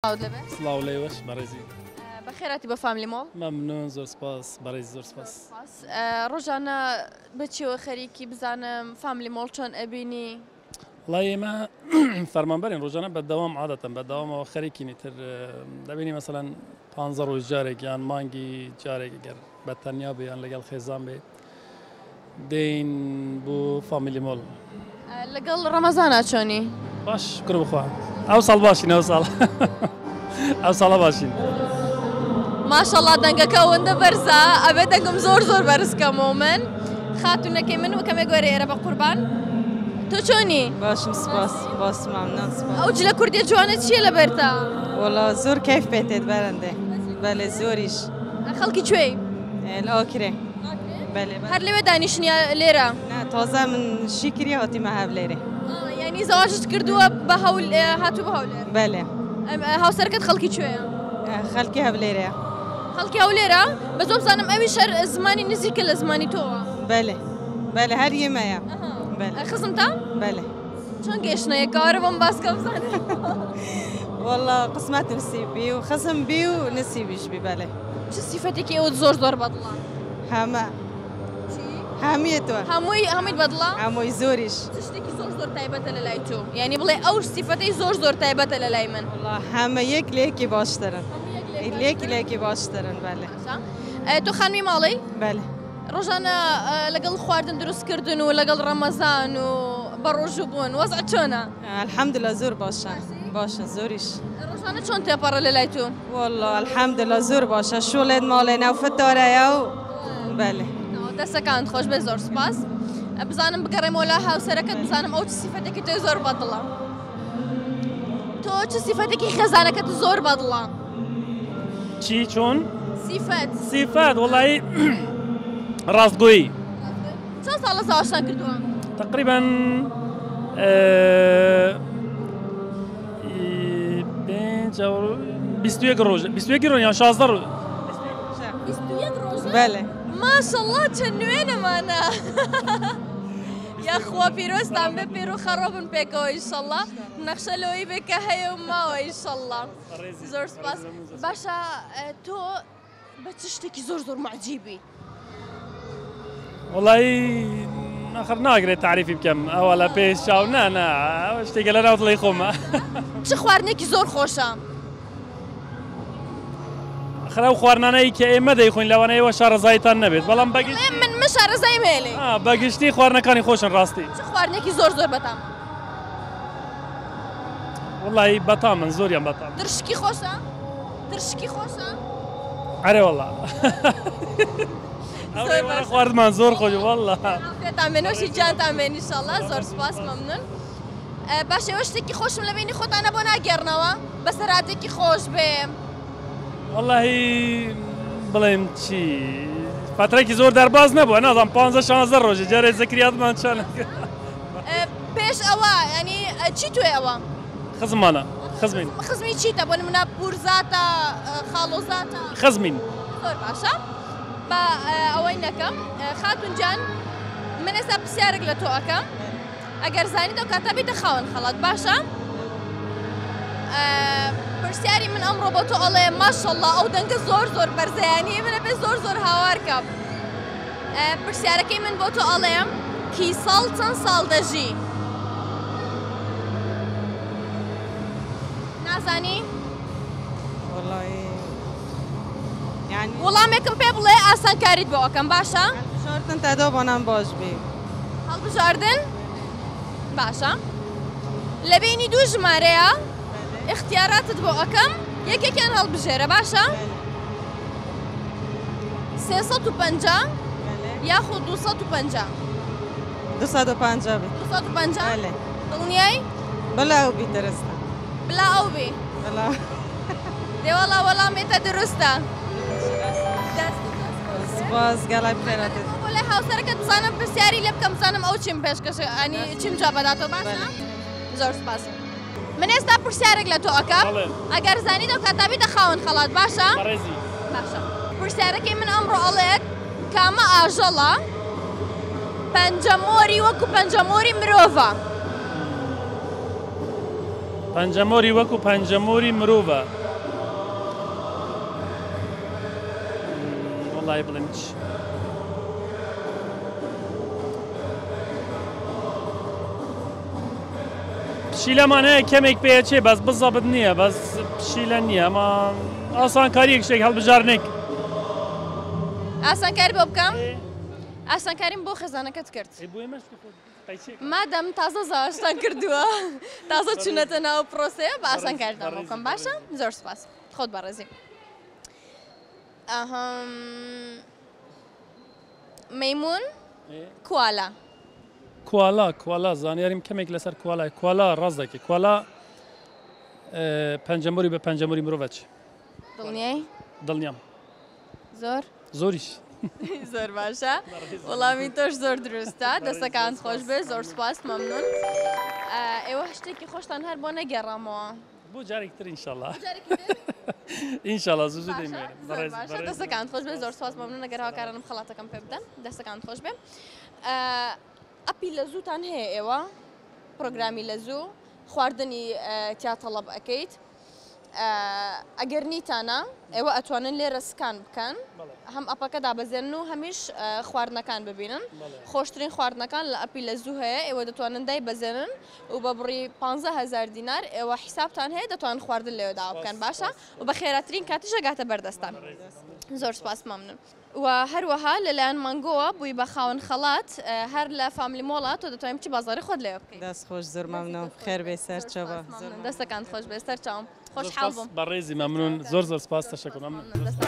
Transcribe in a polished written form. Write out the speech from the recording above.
عود لبه سلااو لێوەش بەڕێزی بەخێراتی بە فامیلی مۆڵ مەمنون زۆر سپاس بەڕێزی زۆر سپاس ڕۆژانە بچیەوە خەریکی بزانم فامیلی مۆڵ چۆن ئەبینی وڵای ئێمە فەرمانبەرین ڕۆژانە بەدەوام عادەتەن بەدەوامەوە خەریکینی تر دەبینی مەسەلەن 15 ڕۆژ جارێک یان مانگی جارێک گەر بە تەنیا بێ یان لەگەڵ خێزان بێ دێین بۆ فامیلی مۆڵ لەگەڵ ڕەمەزانە چۆنی باش شکر بخوا ئەو ساڵ باشین ئەو ساڵ ئەو ساڵە باشین ماشەڵڵا دەنگەکە ئەوەندە بەرزە ئەبێ دەنگم زۆر زۆر بەرزکەمەوە من خاتونەکەی من وەکەمێ گوێرە ئێرە بە قوربان تۆ چۆنی باشم سپاس باش ممنون سپاس ئەو جلە کوردی جوانە چییە لە بەرتا والله زۆر کەیف پێتێت بەرەندێ بەلێ زۆریش خەڵکی کوێی ئاکرێ بەلێ هەر لەوێ دانیشتنیە لێرە تازە من شیکری هاتیمە هەف لێرێ یعنی زەواجت کردووە بە هەول هاتوو بە هەولێر بەلێ هاوسەرەکەت خەڵکی کوێیە خەڵکی هەف لێرەیە خەڵکی هەولێرە بە زۆر بزانم ئەویش هەر زمانی نزیکە لە زمانی تۆوە بەلێ بەلێ هەر یێمەیە خزمتە بەلێ چۆن گەیشتنەیە کارە بۆم باسکە بزانێ والله قسمەت نسیبی و خزم بی و نسیبیش بی بەلێ چ سیفەتێکی ئەوت زۆر زۆر بەدڵە هەمە هەمیەتەوە هەمووی بەدڵە هەمووی زۆریش شتێکی زۆر زۆر تایبەتە لە لای تۆ یعنی بڵێ ئەو سیفەتەی زۆر زۆر تایبەتە لە لای من هەمە یەک لێکی باشترن لێکی باشترن بەلێ تۆ خانمی ماڵی بەلێ ڕۆژانە لەگەڵ خواردن دروستکردن و لەگەڵ ڕەمەزان و بە ڕۆژوو بوون وەزع چۆنە الحەمدلله زۆر باشە زۆریش ڕۆژانە چۆن تێپەڕە لە لای تۆ والله الحەمدلله زۆر باشە شوڵێت ماڵێ ناو فتۆرەیە و بەلێ دەستەکان خۆش بێ زۆر سپاس بزانم بگەڕێمەوە لە هاوسەرەکەت بزانم ئەو چ سیفەتێکی تۆی زۆر بەدڵە تۆ چ سیفەتێکی خێزانەکەت زۆر بەدڵە چی چۆن سیفەت وڵایی ڕاستگۆیی چەند ساڵە زاواشتان کردووە تقریبا 21 ڕۆژ 21 ڕۆژ یان 16 ڕۆژ 21 ڕۆژ بەلێ ماشەڵڵا چەند نوێنەمانە یاخوا پیرۆستان بێ پێر و خەڕۆبن پێکەوە ئینشەڵڵا نەخشە لەوەی بێ کە هەیە و ماوە ئینشەڵڵا زۆر سپاس باشە تۆ بە چ شتێکی زۆر زۆر معجیبی وڵایی ناخر ناگرێت تعریفی بکەم ئەوە لە پێش چاو نه شتێکە لە ناو دڵی خۆمە چ خواردنێکی زۆر خۆشە خراو خواردنانەی کە ئێمە دەیخۆین لەوانەیەوە شارەزایتان نەبێت بەڵام بەگشتی من شارەزای مێڵێ بەگشتی خواردنەکانی خۆشن ڕاستی چ خواردنێکی زۆر زۆر بەتام وڵایی بەتامن زۆریان بەتام درشکی خۆشە ئەرێ وەڵا خواردمان زۆر خۆش وەڵا تامێنۆشی جانتان بێن ئینشەڵڵا زۆر سپاس مەمنون باش ئێوە شتێکی خۆشم لە بینی خۆتانە بۆ ناگێڕنەوە بەسەراتێکی خۆش بێ واللهی بڵێم چی فترێکی زۆر دەرباز نەبووە نازانم 15 ڕۆژە جارێ زەکریاتمان چۆنە پێش ئەوە ینی چی توێ ئەوە خزمانە خزمی چیتە بۆ نمونە پورزاتە خاڵۆزاتە خزمین زۆر باشە بە ئەوەی نەکەم خاتونجان من ئێستا پرسیارێک لە تۆ ئەەکەم ئەگەر زانیتەوە کاتە بیتە خاوەن خەڵەت باشە پرسیاری من ئەمڕۆ بۆ تۆ ئەڵێ ماشەڵڵا ئەو دەنگە زۆر زۆر بەرزەیانی منە بێ زۆر زۆر هاوارکەم پرسیارەکەی من بۆ تۆ ئەڵێم کی ساڵ چەند ساڵ دەژی نازانی وەڵامێکم پێ بڵێ ئاسانکاریت بۆ ئەەکەم باشە شارتن تەدۆ بۆنان باش بێ هەڵبژاردن باشە لە بینی دوو ژمارەیە اختیاراتت بۆ ئەەکەم یەکێکیان هەڵبژێرە باشە 350 یاخود 250 250 بێ 250 دڵنیایی بەلا ئەو بی دەرستە بلا ئەو بێ دێوەڵا وەڵامێتە دروستە سپاس گەڵای بخێراتێت بۆ لای هاوسەرەکەت بزانم پرسیاری لێ بکەم بزانم ئەو چیم پێشکەش ئەنی چیم جا بەداتەوە باشە زۆر سپاس من ئێستا پرسیارێک لە تۆ ئەەکەم ئەگەر زانیتەوە کاتابیتە خاوەن خەڵات باشە باشە پرسیارەکەی من ئەمڕۆ ئەڵێت کامە ئاژەڵە پەنجەمۆری وەکو پەنجەمۆری مرۆڤە پەنجەمۆری وەکو پەنجەمۆری مرۆڤە. وەڵای بڵێم چی. پشیلەمان هەیە کەمێک پێچێ بەس بزەبت نییە بەس پشیلە نییە ئەمە ئاسانکاریەک شتێک هەڵبژارنێک. ئاسانکاری بۆ بکەم؟ ئاسانکاریم بۆ خێزانەکەت کرد. مادەم تازە زاشتان کردووە تازە چونەتە ناو پرۆسەیە بە ئاسانکاریتان بۆ بکەم باشە؟ زۆر سپاس خۆت بەڕێزی. مەیمون کوالا. کوالا زانیاریم کەمێک لەسەر کوالای کوالا ڕاست دەکەی کوالا پەنجەمۆری بە پەنجەمۆری مرۆڤە چی؟ دڵنیایی؟ دڵنیام. زۆریش. زۆر باشە وەڵامی تۆش زۆر دروستە دەستەکان خۆش بێ زۆر سپاس مەمنون. ئێوە شتێکی خۆشتان هەر بۆ نەگەڕامەوە بۆ جارێکتر ئینشاڵڵا ئینشاڵڵا زوو دەیمێنم. باشە دەستەکان خۆش بێ زۆر سپاس مەمنون ئەگەر هاوکارانم خەڵاتەکەم پێ بدەن دەستەکان خۆش بێ. ئەپی لە زووتان هەیە ئێوە پرۆگرامی لە زوو خواردنی تیا تەڵەب ئەەکەیت ئەگەر نیتانە ئێوە ئەتوانن لێرە سکان بکەن هەم ئەپەکە دابەزێنن و هەمیش خواردنەکان ببینن خۆشترین خواردنەکان لە ئەپی لە زوو هەیە ئێوە دەتوانن دای بەزێنن و بە بڕی 15,000 دینار ئێوە حیسابتان هەیە دەتوانن خواردن لێوەدا بکەن باشە و بە خێراترین کاتیش ئەگاتە بەردەستان. زۆر سپاس مەمنون. و هەروەها لەلایەن مانگۆوە بووی بە خاوەن خەڵات هەر لە فامیلی مۆڵات تۆ دەتوانین بچی بازاڕی خۆت لێوە بکەیت. دەست خۆش زۆر مەمنون خێر بێ سەرچەوە دەستەکان خۆش بێ سەرچاوم خۆشحاڵ بووم. بەڕێزی مەمنون زۆر زۆر سپاس تەشەکر مەمنون.